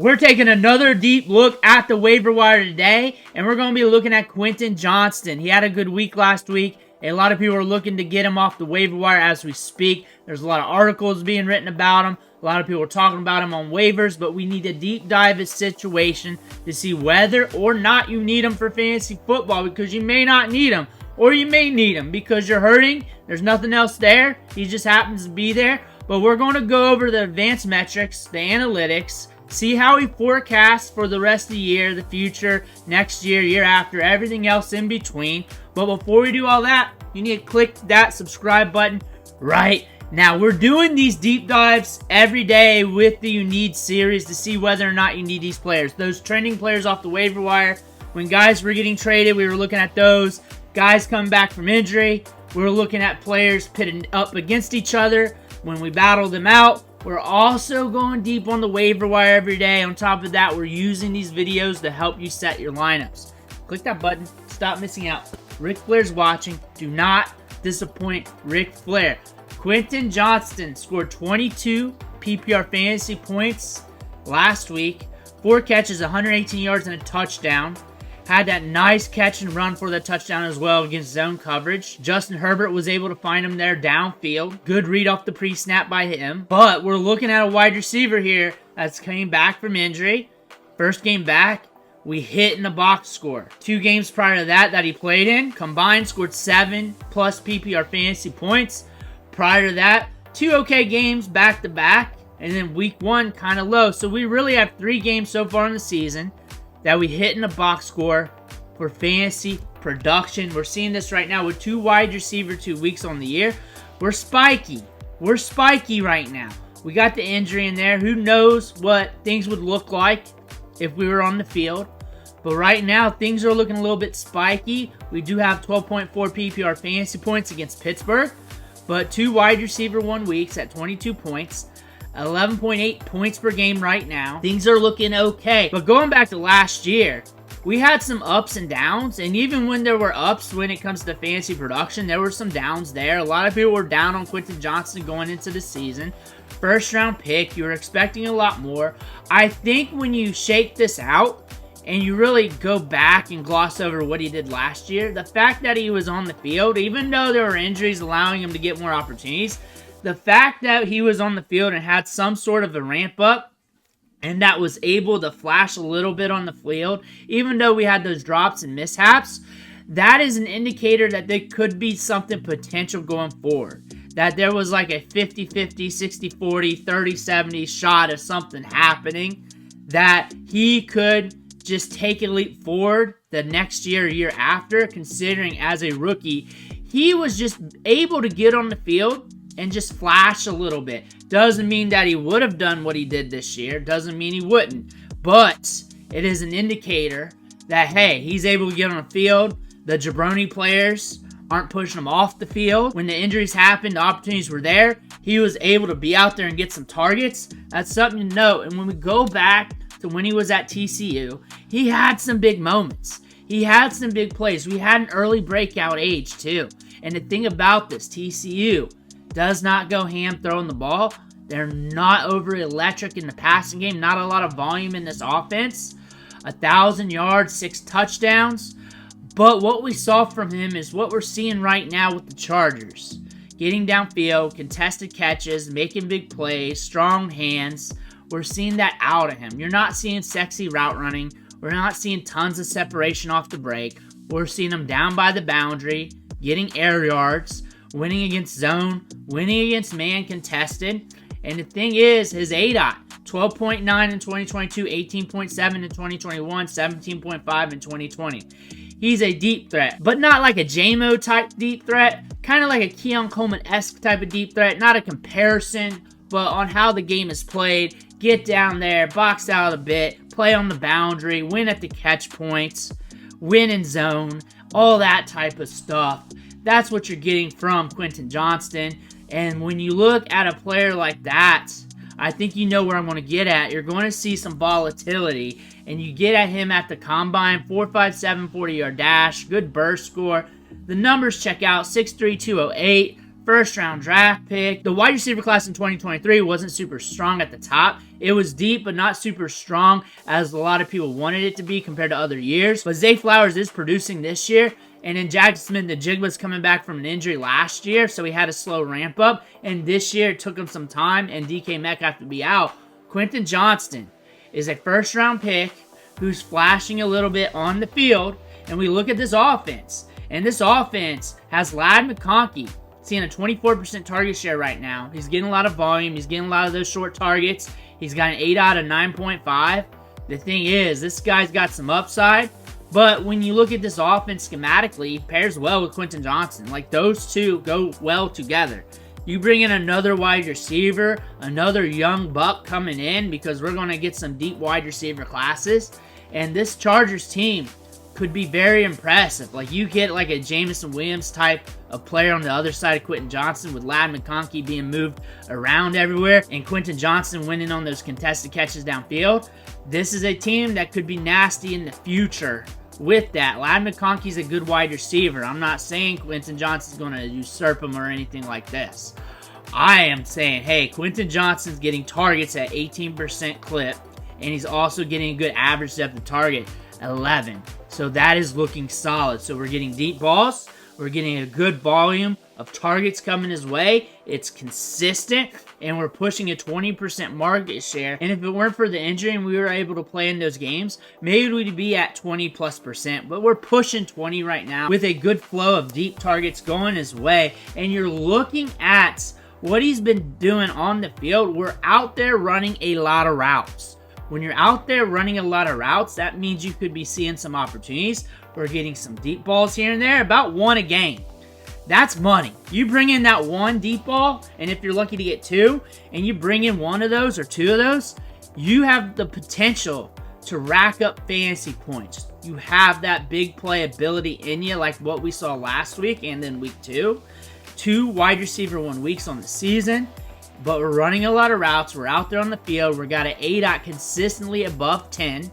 We're taking another deep look at the waiver wire today, and we're going to be looking at Quentin Johnston. He had a good week last week. A lot of people are looking to get him off the waiver wire as we speak. There's a lot of articles being written about him. A lot of people are talking about him on waivers, but we need to deep dive his situation to see whether or not you need him for fantasy football, because you may not need him, or you may need him because you're hurting. There's nothing else there. He just happens to be there. But we're going to go over the advanced metrics, the analytics, see how he forecasts for the rest of the year, the future, next year, year after, everything else in between. But before we do all that, you need to click that subscribe button right now. We're doing these deep dives every day with the You Need series to see whether or not you need these players. Those trending players off the waiver wire. When guys were getting traded, we were looking at those. Guys coming back from injury, we were looking at players pitted up against each other. When we battled them out, we're also going deep on the waiver wire every day. On top of that, we're using these videos to help you set your lineups. Click that button. Stop missing out. Ric Flair's watching. Do not disappoint Ric Flair. Quentin Johnston scored 22 PPR fantasy points last week. 4 catches, 118 yards, and a touchdown. Had that nice catch and run for the touchdown as well against zone coverage. Justin Herbert was able to find him there downfield. Good read off the pre-snap by him. But we're looking at a wide receiver here that's coming back from injury. First game back, we hit in the box score. 2 games prior to that he played in, combined scored 7+ PPR fantasy points. Prior to that, 2 okay games back to back. And then week 1 kind of low. So we really have 3 games so far in the season that we hit in the box score for fantasy production. We're seeing this right now with 2 wide receiver 2 weeks on the year. We're spiky. We're spiky right now. We got the injury in there. Who knows what things would look like if we were on the field. But right now, things are looking a little bit spiky. We do have 12.4 PPR fantasy points against Pittsburgh. But 2 wide receiver 1 weeks at 22 points. 11.8 points per game right now. Things are looking okay. But going back to last year, we had some ups and downs. And even when there were ups when it comes to fantasy production, there were some downs there. A lot of people were down on Quentin Johnston going into the season. First round pick, you were expecting a lot more. I think when you shake this out and you really go back and gloss over what he did last year, the fact that he was on the field, even though there were injuries allowing him to get more opportunities, the fact that he was on the field and had some sort of a ramp up and that was able to flash a little bit on the field, even though we had those drops and mishaps, that is an indicator that there could be something potential going forward. That there was like a 50-50, 60-40, 30-70 shot of something happening, that he could just take a leap forward the next year or year after, considering as a rookie, he was just able to get on the field and just flash a little bit. Doesn't mean that he would have done what he did this year. Doesn't mean he wouldn't. But it is an indicator that, hey, he's able to get on the field. The jabroni players aren't pushing him off the field. When the injuries happened, the opportunities were there. He was able to be out there and get some targets. That's something to note. And when we go back to when he was at TCU, he had some big moments. He had some big plays. We had an early breakout age, too. And the thing about this, TCU does not go ham throwing the ball. They're not over electric in the passing game. Not a lot of volume in this offense. 1,000 yards, 6 touchdowns. But what we saw from him is what we're seeing right now with the Chargers. Getting downfield, contested catches, making big plays, strong hands. We're seeing that out of him. You're not seeing sexy route running. We're not seeing tons of separation off the break. We're seeing him down by the boundary, getting air yards, winning against zone, winning against man contested. And the thing is, his ADOT, 12.9 in 2022, 18.7 in 2021, 17.5 in 2020. He's a deep threat, but not like a J-Mo type deep threat. Kind of like a Keon Coleman-esque type of deep threat. Not a comparison, but on how the game is played. Get down there, box out a bit, play on the boundary, win at the catch points, win in zone, all that type of stuff. That's what you're getting from Quentin Johnston. And when you look at a player like that, I think you know where I'm going to get at. You're going to see some volatility. And you get at him at the combine, 4.57 40-yard dash, good burst score. The numbers check out, 6'3", 208. first-round draft pick. The wide receiver class in 2023 wasn't super strong at the top. It was deep, but not super strong as a lot of people wanted it to be compared to other years. But Zay Flowers is producing this year. And then Jackson Smith-Njigba's coming back from an injury last year, so he had a slow ramp up. And this year, it took him some time, and DK Metcalf to be out. Quentin Johnston is a first-round pick who's flashing a little bit on the field. And we look at this offense. And this offense has Ladd McConkey seeing a 24% target share right now. He's getting a lot of volume. He's getting a lot of those short targets. He's got an 8 out of 9.5. The thing is, this guy's got some upside. But when you look at this offense schematically, he pairs well with Quentin Johnston. Like, those two go well together. You bring in another wide receiver, another young buck coming in, because we're going to get some deep wide receiver classes. And this Chargers team could be very impressive. Like, you get like a Jameson Williams type of player on the other side of Quentin Johnston, with Ladd McConkey being moved around everywhere and Quentin Johnston winning on those contested catches downfield. This is a team that could be nasty in the future. With that, Ladd McConkey's a good wide receiver. I'm not saying Quentin Johnston's going to usurp him or anything like this. I am saying, hey, Quentin Johnston's getting targets at 18% clip, and he's also getting a good average depth of target, 11. So that is looking solid. So we're getting deep balls. We're getting a good volume of targets coming his way. It's consistent, and we're pushing a 20% market share. And if it weren't for the injury and we were able to play in those games, maybe we'd be at 20+%. But we're pushing 20 right now with a good flow of deep targets going his way. And you're looking at what he's been doing on the field. We're out there running a lot of routes. When you're out there running a lot of routes, that means you could be seeing some opportunities. We're getting some deep balls here and there, about one a game. That's money. You bring in that one deep ball, and if you're lucky to get two, and you bring in one of those or two of those, you have the potential to rack up fantasy points. You have that big play ability in you, like what we saw last week and then week 2. 2 wide receiver 1 weeks on the season. But we're running a lot of routes. We're out there on the field. We got an ADOT consistently above 10.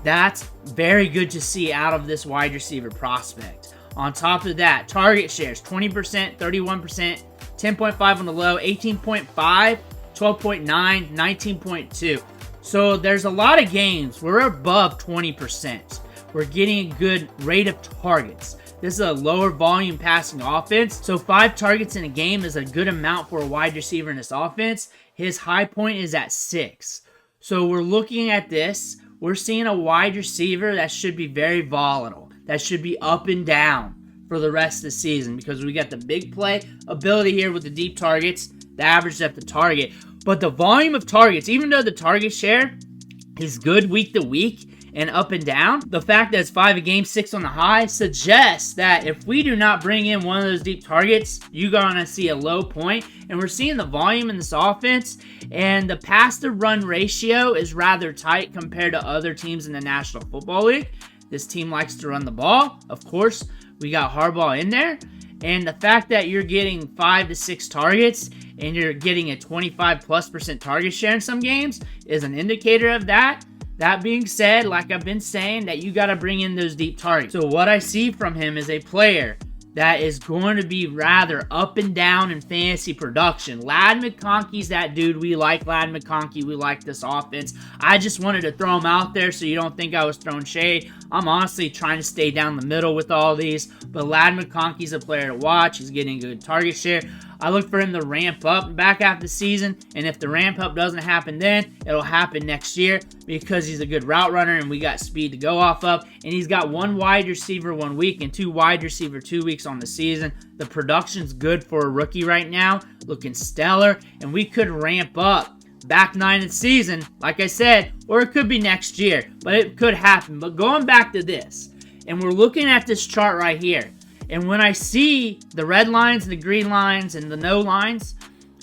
That's very good to see out of this wide receiver prospect. On top of that, target shares, 20%, 31%, 10.5 on the low, 18.5, 12.9, 19.2. So there's a lot of games. We're above 20%. We're getting a good rate of targets. This is a lower volume passing offense. So 5 targets in a game is a good amount for a wide receiver in this offense. His high point is at 6. So we're looking at this. We're seeing a wide receiver that should be very volatile. That should be up and down for the rest of the season, because we got the big play ability here with the deep targets, the average depth of target. But the volume of targets, even though the target share is good week to week and up and down, the fact that it's 5 a game, 6 on the high, suggests that if we do not bring in one of those deep targets, you're going to see a low point. And we're seeing the volume in this offense, and the pass-to-run ratio is rather tight compared to other teams in the National Football League. This team likes to run the ball. Of course, we got Harbaugh in there. And the fact that you're getting 5 to 6 targets and you're getting a 25+% target share in some games is an indicator of that. That being said, like I've been saying, that you got to bring in those deep targets. So what I see from him is a player that is going to be rather up and down in fantasy production. Ladd McConkey's that dude. We like Ladd McConkey. We like this offense. I just wanted to throw him out there so you don't think I was throwing shade. I'm honestly trying to stay down the middle with all these. But Ladd McConkey's a player to watch. He's getting good target share. I look for him to ramp up back half the season, and if the ramp up doesn't happen then, it'll happen next year, because he's a good route runner and we got speed to go off of, and he's got 1 wide receiver 1 week and 2 wide receiver 2 weeks on the season. The production's good for a rookie right now, looking stellar, and we could ramp up back 9 in the season, like I said, or it could be next year, but it could happen. But going back to this, and we're looking at this chart right here, and when I see the red lines, the green lines, and the no lines,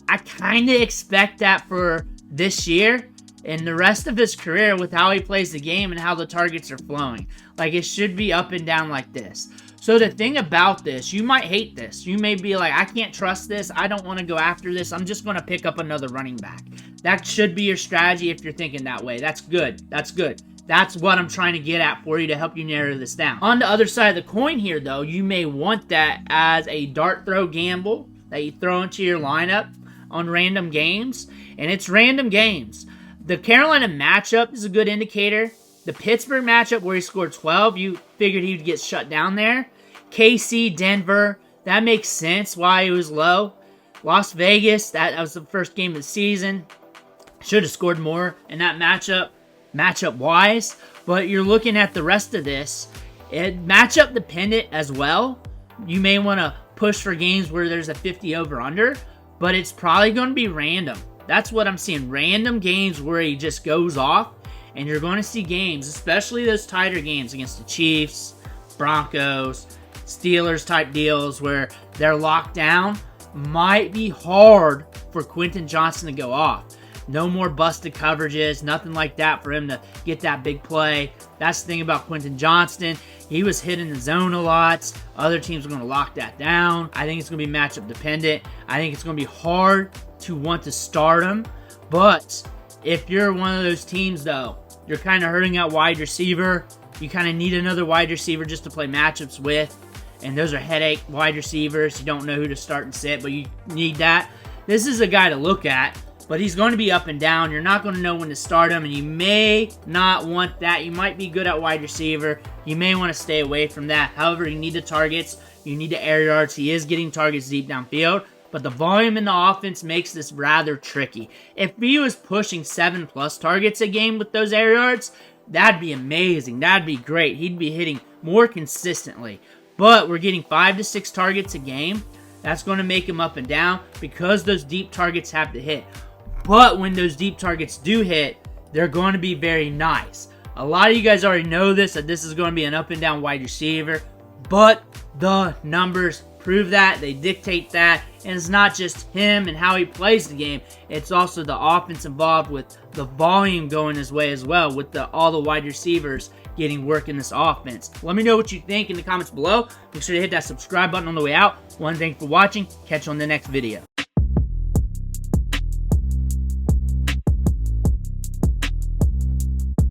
I kind of expect that for this year and the rest of his career with how he plays the game and how the targets are flowing. Like, it should be up and down like this. So the thing about this, you might hate this. You may be like, I can't trust this. I don't want to go after this. I'm just going to pick up another running back. That should be your strategy if you're thinking that way. That's good. That's good. That's what I'm trying to get at for you to help you narrow this down. On the other side of the coin here, though, you may want that as a dart throw gamble that you throw into your lineup on random games, and it's random games. The Carolina matchup is a good indicator. The Pittsburgh matchup where he scored 12, you figured he would get shut down there. KC, Denver, that makes sense why he was low. Las Vegas, that was the first game of the season. Should have scored more in that matchup-wise. But you're looking at the rest of this. Matchup dependent as well. You may want to push for games where there's a 50 over-under. But it's probably going to be random. That's what I'm seeing. Random games where he just goes off. And you're going to see games, especially those tighter games against the Chiefs, Broncos, Steelers type deals where they're locked down. Might be hard for Quentin Johnston to go off. No more busted coverages, nothing like that for him to get that big play. That's the thing about Quentin Johnston. He was hitting the zone a lot. Other teams are going to lock that down. I think it's going to be matchup dependent. I think it's going to be hard to want to start him. But if you're one of those teams, though, you're kind of hurting out wide receiver. You kind of need another wide receiver just to play matchups with. And those are headache wide receivers. You don't know who to start and sit, but you need that. This is a guy to look at, but he's going to be up and down. You're not going to know when to start him, and you may not want that. You might be good at wide receiver. You may want to stay away from that. However, you need the targets. You need the air yards. He is getting targets deep downfield, but the volume in the offense makes this rather tricky. If he was pushing 7+ targets a game with those air yards, that'd be amazing. That'd be great. He'd be hitting more consistently. But we're getting 5 to 6 targets a game. That's going to make him up and down because those deep targets have to hit. But when those deep targets do hit, they're going to be very nice. A lot of you guys already know this, that this is going to be an up and down wide receiver. But the numbers prove that. They dictate that. And it's not just him and how he plays the game. It's also the offense involved with the volume going his way as well, with all the wide receivers getting work in this offense. Let me know what you think in the comments below. Make sure to hit that subscribe button on the way out. Thanks for watching. Catch you on the next video.